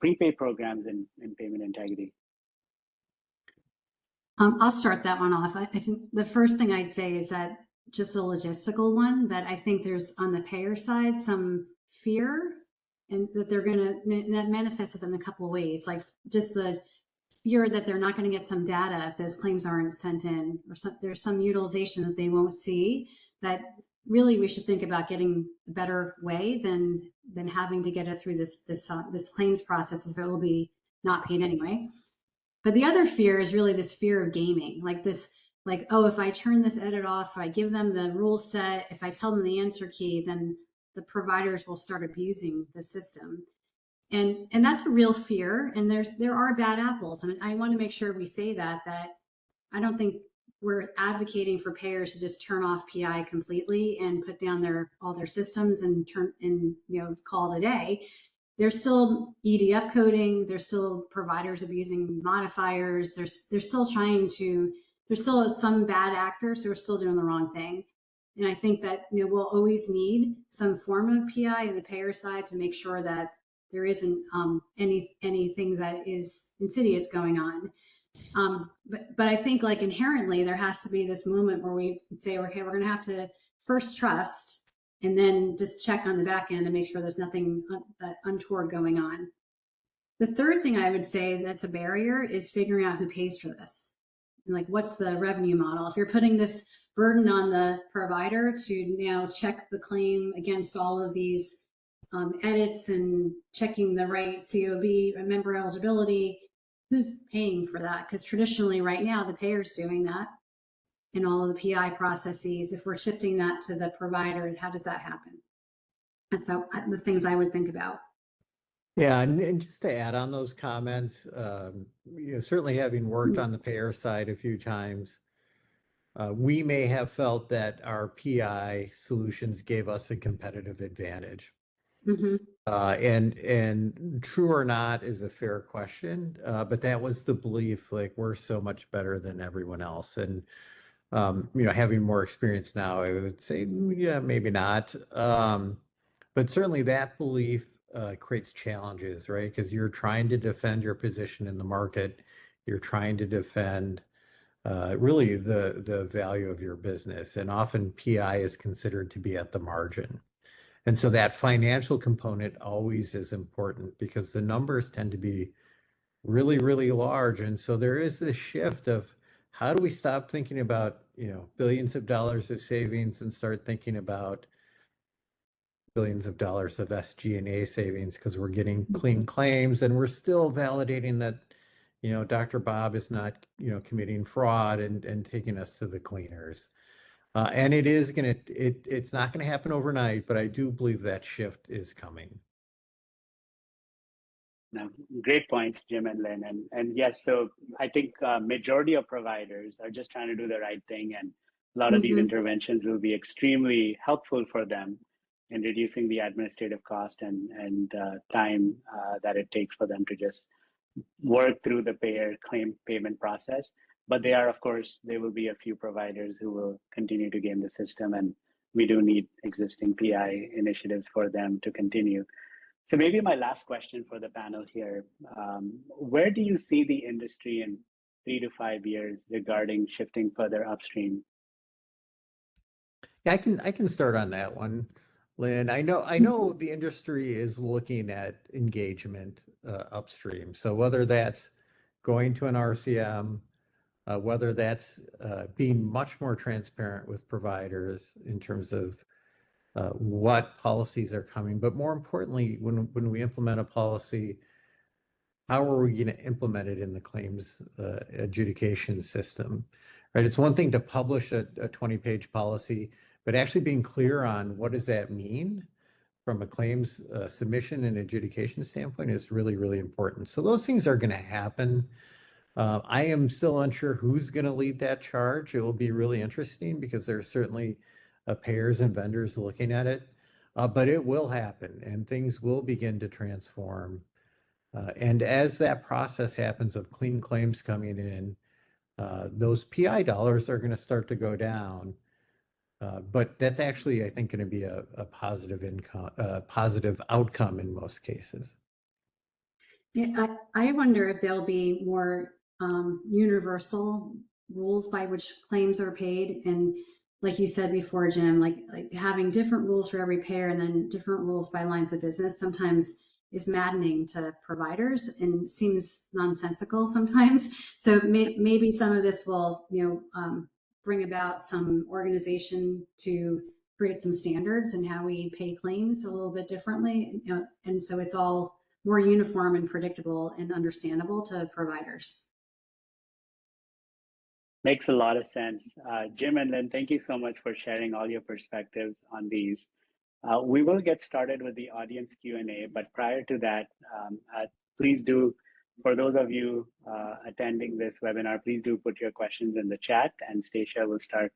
prepaid programs in payment integrity? I'll start that one off. I think the first thing I'd say is that just a logistical one, that I think there's on the payer side some fear, and that that manifests in a couple of ways, like just the fear that they're not going to get some data if those claims aren't sent in, or there's some utilization that they won't see, that really we should think about getting a better way than having to get it through this claims process, if it will be not paid anyway. But the other fear is really this fear of gaming, like, oh, if I turn this edit off, if I give them the rule set, if I tell them the answer key, then the providers will start abusing the system. And that's a real fear. And there are bad apples. I mean, I want to make sure we say that I don't think we're advocating for payers to just turn off PI completely and put down all their systems and call it a day. There's still ED upcoding. There's still providers abusing modifiers. They're still trying to there's still some bad actors who are still doing the wrong thing. And I think that, we'll always need some form of PI in the payer side to make sure that there isn't anything that is insidious going on. But I think, like, inherently there has to be this moment where we say, okay, we're going to have to first trust and then just check on the back end to make sure there's nothing untoward going on. The third thing I would say that's a barrier is figuring out who pays for this. And, like, what's the revenue model? If you're putting this burden on the provider to now check the claim against all of these edits and checking the right COB, member eligibility, who's paying for that? Because traditionally right now the payer's doing that in all of the PI processes. If we're shifting that to the provider, how does that happen? That's the things I would think about. Yeah, and just to add on those comments, certainly having worked on the payer side a few times, we may have felt that our PI solutions gave us a competitive advantage. Mm-hmm. And true or not is a fair question, but that was the belief, like, we're so much better than everyone else. And having more experience now, I would say, yeah, maybe not. But certainly that belief creates challenges, right? Because you're trying to defend your position in the market. You're trying to defend really the value of your business. And often PI is considered to be at the margin. And so that financial component always is important because the numbers tend to be really, really large. And so there is this shift of how do we stop thinking about, billions of dollars of savings and start thinking about billions of dollars of SG&A savings because we're getting clean claims and we're still validating that, Dr. Bob is not, committing fraud and taking us to the cleaners. And it's not going to happen overnight, but I do believe that shift is coming. No, great points, Jim and Lynn. And yes, so I think majority of providers are just trying to do the right thing. And a lot of these interventions will be extremely helpful for them in reducing the administrative cost and time that it takes for them to just work through the payer claim payment process. But there will be a few providers who will continue to game the system, and we do need existing PI initiatives for them to continue. So maybe my last question for the panel here, where do you see the industry in 3 to 5 years regarding shifting further upstream? Yeah, I can start on that one, Lynn. I know the industry is looking at engagement upstream. So whether that's going to an RCM, whether that's being much more transparent with providers in terms of what policies are coming, but more importantly, when we implement a policy, how are we going to implement it in the claims adjudication system, right? It's one thing to publish a 20-page policy, but actually being clear on what does that mean from a claims submission and adjudication standpoint is really, really important. So those things are going to happen. I am still unsure who's going to lead that charge. It will be really interesting because there are certainly payers and vendors looking at it, but it will happen and things will begin to transform. And as that process happens of clean claims coming in, those PI dollars are going to start to go down. But that's actually, I think, going to be a positive outcome in most cases. Yeah, I wonder if there'll be more universal rules by which claims are paid. And like you said before, Jim, like having different rules for every payer and then different rules by lines of business sometimes is maddening to providers and seems nonsensical sometimes. So maybe some of this will, bring about some organization to create some standards and how we pay claims a little bit differently. And so it's all more uniform and predictable and understandable to providers. Makes a lot of sense. Jim and Lynn, thank you so much for sharing all your perspectives on these. We will get started with the audience Q&A, but prior to that, please do, for those of you attending this webinar, please do put your questions in the chat and Stacia will start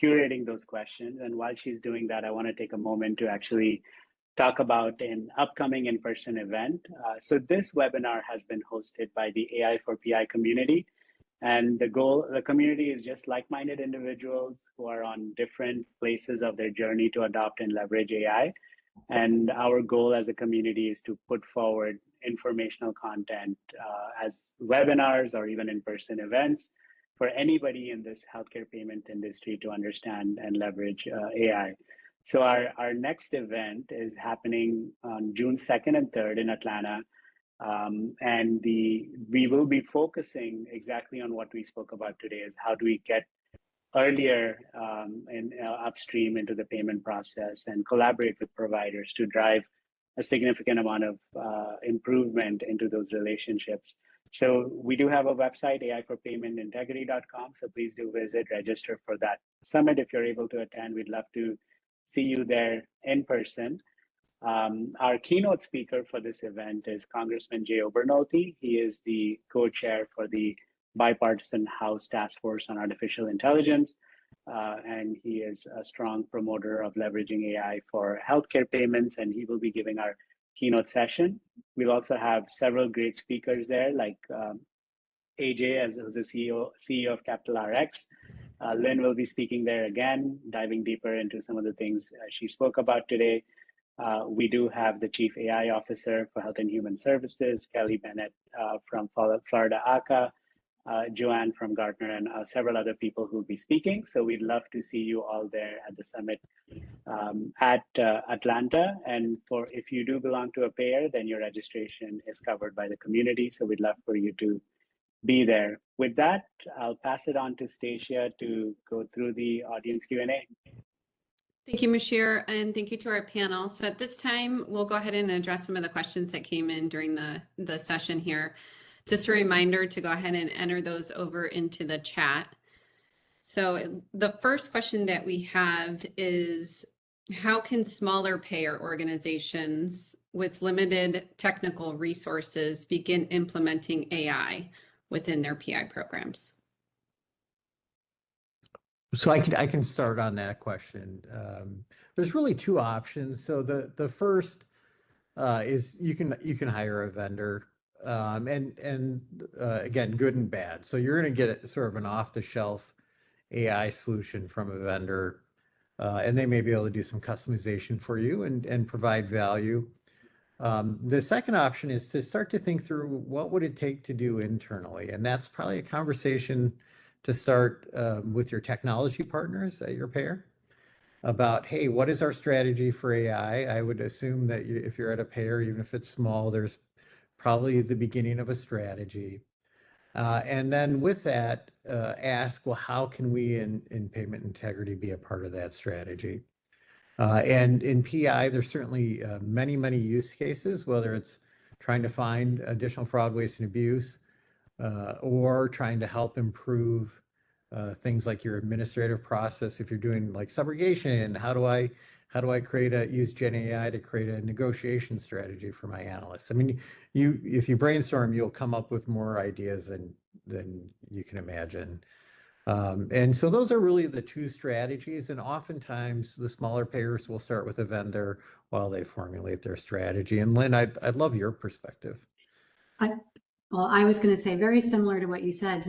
curating those questions. And while she's doing that, I want to take a moment to actually talk about an upcoming in-person event. So this webinar has been hosted by the AI for PI community. And the community is just like-minded individuals who are on different places of their journey to adopt and leverage AI. And our goal as a community is to put forward informational content as webinars or even in-person events for anybody in this healthcare payment industry to understand and leverage AI. So our next event is happening on June 2nd and 3rd in Atlanta. And we will be focusing exactly on what we spoke about today, is how do we get earlier upstream into the payment process and collaborate with providers to drive a significant amount of improvement into those relationships. So we do have a website, aiforpaymentintegrity.com. So please do visit, register for that summit. If you're able to attend, we'd love to see you there in person. Our keynote speaker for this event is Congressman Jay Obernolte. He is the co-chair for the Bipartisan House Task Force on Artificial Intelligence, and he is a strong promoter of leveraging AI for healthcare payments, and he will be giving our keynote session. We'll also have several great speakers there, like AJ as the CEO of Capital RX. Lynn will be speaking there again, diving deeper into some of the things she spoke about today. We do have the Chief AI Officer for Health and Human Services, Kelly Bennett from Florida ACA, Joanne from Gartner, and several other people who will be speaking. So we'd love to see you all there at the summit at Atlanta. And if you do belong to a payer, then your registration is covered by the community. So we'd love for you to be there. With that, I'll pass it on to Stacia to go through the audience Q&A. Thank you, Musheer, and thank you to our panel. So at this time, we'll go ahead and address some of the questions that came in during the session here. Just a reminder to go ahead and enter those over into the chat. So the first question that we have is, how can smaller payer organizations with limited technical resources begin implementing AI within their PI programs? So I can start on that question. There's really two options. So the first is you can hire a vendor, and again, good and bad. So you're going to get sort of an off-the-shelf AI solution from a vendor, and they may be able to do some customization for you and provide value. The second option is to start to think through what would it take to do internally, and that's probably a conversation to start with your technology partners at your payer about, hey, what is our strategy for AI? I would assume that if you're at a payer, even if it's small, there's probably the beginning of a strategy. And then with that, ask, well, how can we in payment integrity be a part of that strategy? And in PI, there's certainly many, many use cases, whether it's trying to find additional fraud, waste, and abuse, or trying to help improve things like your administrative process. If you're doing like subrogation, how do I use Gen AI to create a negotiation strategy for my analysts? I mean, if you brainstorm, you'll come up with more ideas than you can imagine. And so those are really the two strategies. And oftentimes the smaller payers will start with a vendor while they formulate their strategy. And Lynn, I'd love your perspective. Well, I was going to say very similar to what you said.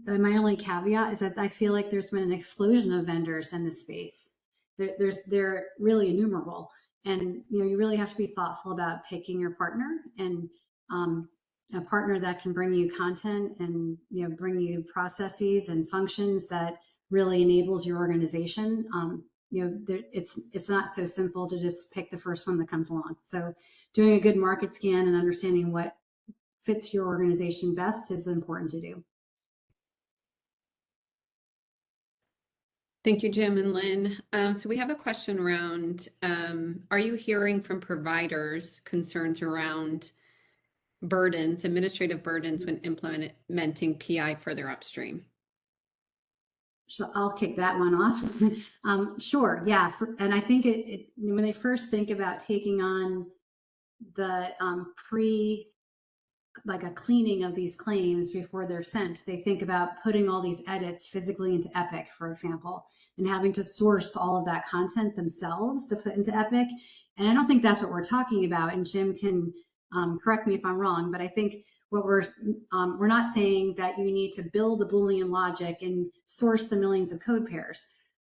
My only caveat is that I feel like there's been an explosion of vendors in this space. They're really innumerable, and you really have to be thoughtful about picking your partner, and a partner that can bring you content and bring you processes and functions that really enables your organization. It's not so simple to just pick the first one that comes along. So doing a good market scan and understanding what fits your organization best is important to do. Thank you, Jim and Lynn. So we have a question around, are you hearing from providers concerns around administrative burdens when implementing PI further upstream? So I'll kick that one off. Sure, yeah. And I think when they first think about taking on the like a cleaning of these claims before they're sent, they think about putting all these edits physically into Epic, for example, and having to source all of that content themselves to put into Epic. And I don't think that's what we're talking about. And Jim can correct me if I'm wrong, but I think we're not saying that you need to build the Boolean logic and source the millions of code pairs.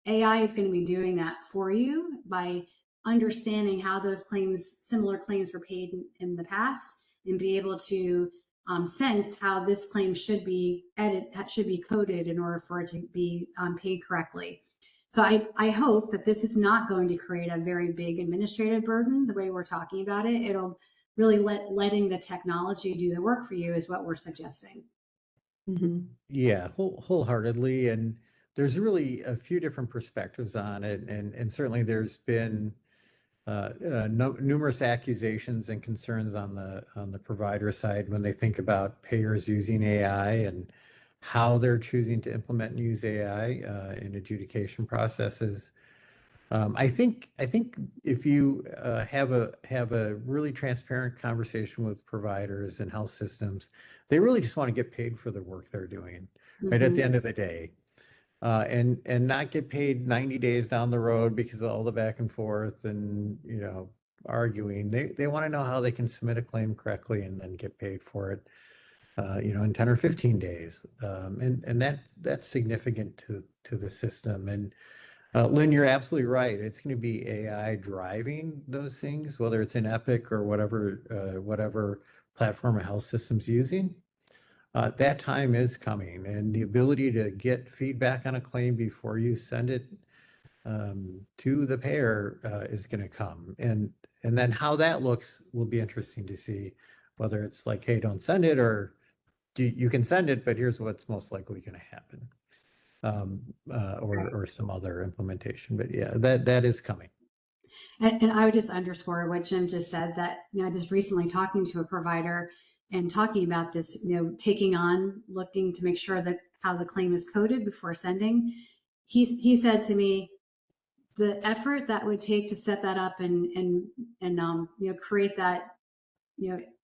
AI is going to be doing that for you by understanding how those claims, similar claims were paid in the past, and be able to sense how this claim should be coded in order for it to be paid correctly. So I hope that this is not going to create a very big administrative burden the way we're talking about it. It'll really letting the technology do the work for you is what we're suggesting. Mm-hmm. Yeah, wholeheartedly. And there's really a few different perspectives on it. And certainly there's been numerous accusations and concerns on the provider side when they think about payers using AI and how they're choosing to implement and use AI in adjudication processes. I think if you have a really transparent conversation with providers and health systems, they really just want to get paid for the work they're doing, right at the end of the day, and not get paid 90 days down the road because of all the back and forth and arguing. They want to know how they can submit a claim correctly and then get paid for it, in 10 or 15 days, and that's significant to the system. And Lynn, you're absolutely right. It's going to be AI driving those things, whether it's in Epic or whatever platform a health system's using. That time is coming, and the ability to get feedback on a claim before you send it to the payer is going to come. And then how that looks will be interesting to see, whether it's like, hey, don't send it, or you can send it, but here's what's most likely going to happen. Or some other implementation. But yeah, that is coming. And I would just underscore what Jim just said, that just recently talking to a provider and talking about this, looking to make sure that how the claim is coded before sending. He said to me, the effort that would take to set that up and create that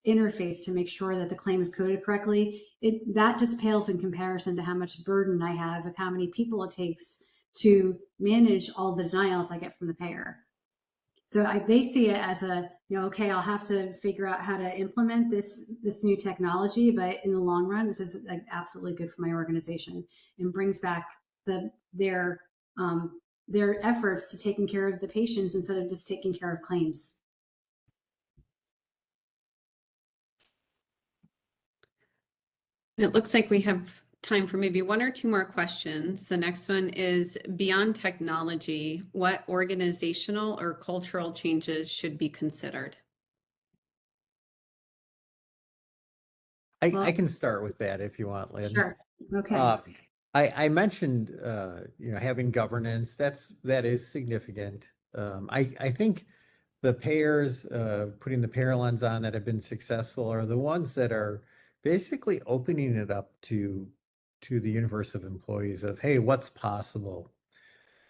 interface to make sure that the claim is coded correctly, that just pales in comparison to how much burden I have of how many people it takes to manage all the denials I get from the payer. So they see it as okay, I'll have to figure out how to implement this new technology, but in the long run, this is absolutely good for my organization and brings back their efforts to taking care of the patients instead of just taking care of claims. It looks like we have time for maybe one or two more questions. The next one is, beyond technology, what organizational or cultural changes should be considered? I can start with that if you want, Lynn. Sure. Okay. I mentioned having governance. That is significant. I think the payers putting the payer lens on that have been successful are the ones that are basically opening it up to the universe of employees of, hey, what's possible?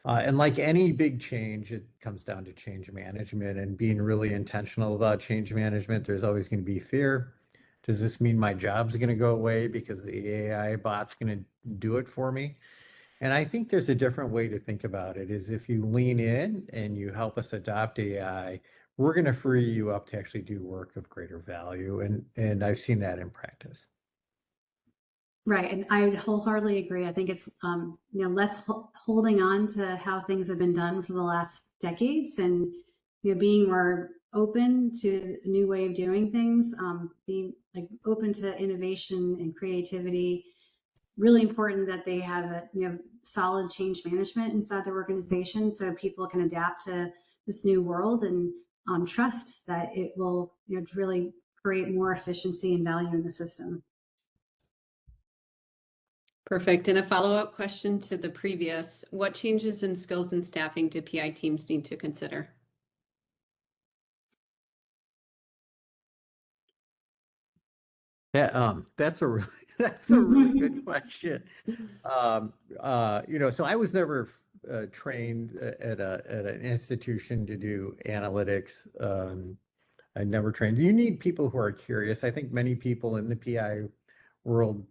And like any big change, it comes down to change management and being really intentional about change management. There's always going to be fear. Does this mean my job's going to go away because the AI bot's going to do it for me? And I think there's a different way to think about it, is if you lean in and you help us adopt AI, we're going to free you up to actually do work of greater value. And I've seen that in practice. Right. And I would wholeheartedly agree. I think it's, less holding on to how things have been done for the last decades and, being more open to a new way of doing things, being open to innovation and creativity. Really important that they have a, solid change management inside their organization so people can adapt to this new world and trust that it will, really create more efficiency and value in the system. Perfect. And a follow-up question to the previous, what changes in skills and staffing do PI teams need to consider? That's a really good question. So I was never trained at an institution to do analytics. I never trained. You need people who are curious. I think many people in the PI world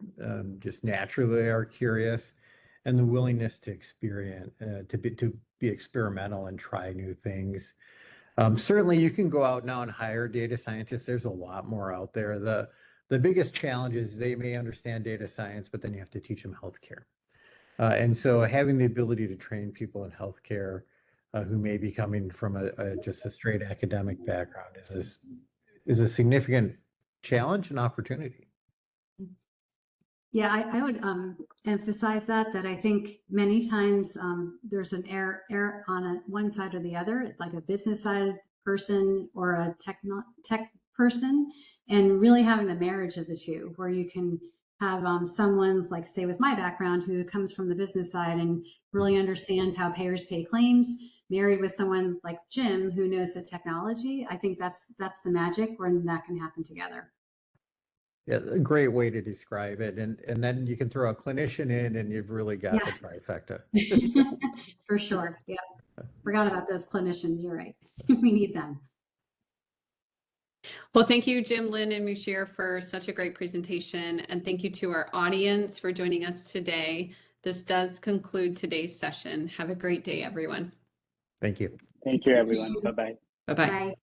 just naturally are curious, and the willingness to be experimental and try new things. Certainly, you can go out now and hire data scientists. There's a lot more out there. The The biggest challenge is they may understand data science, but then you have to teach them healthcare. And so having the ability to train people in healthcare who may be coming from just a straight academic background is a significant challenge and opportunity. Yeah, I would emphasize that I think many times there's an error on one side or the other, like a business side person or a tech person, and really having the marriage of the two, where you can have someone, like say with my background, who comes from the business side and really understands how payers pay claims, married with someone like Jim who knows the technology. I think that's the magic when that can happen together. Yeah, a great way to describe it. And then you can throw a clinician in and you've really got the trifecta. For sure. Yeah. Forgot about those clinicians. You're right. We need them. Well, thank you, Jim, Lynn, and Musheer, for such a great presentation. And thank you to our audience for joining us today. This does conclude today's session. Have a great day, everyone. Thank you. Thank you, everyone. Bye-bye. Bye-bye. Bye.